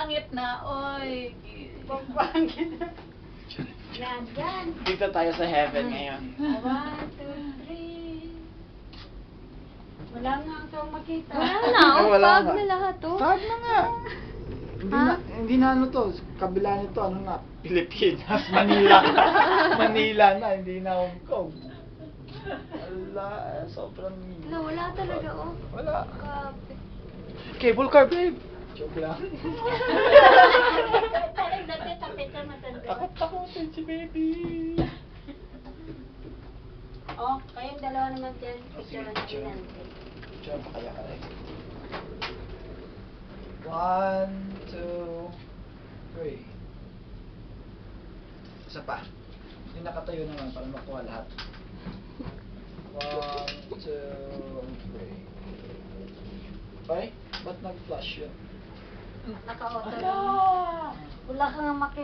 pangit na, oy. Pangpangit. Yan, yan. Dito tayo sa heaven ngayon. 1, 2, 3. Wala nga kang makita. Wala na, oh, Wala pag nga. na lahat, oh. Start na nga. Hindi Ha? na, hindi na ano to, kabila nito, ano na, Pilipinas, Manila. Manila na, hindi na Hong Kong. Wala, sobrang... Wala, wala talaga, oh. Wala. Grabe. Cable car, babe. Joke lang. Dati tapit ka matanda. Takot-takotin si baby. Oh, kayong dalawa naman dyan. Oh, sige, Picture picture. natin. Diyan pa kaya ka 1, 2, 3. Isa pa. Yung nakatayo naman para makuha lahat. 1, 2, 3. Ay, ba't nag-flash yun? Naka-auto Ala! lang. Wala kang makita.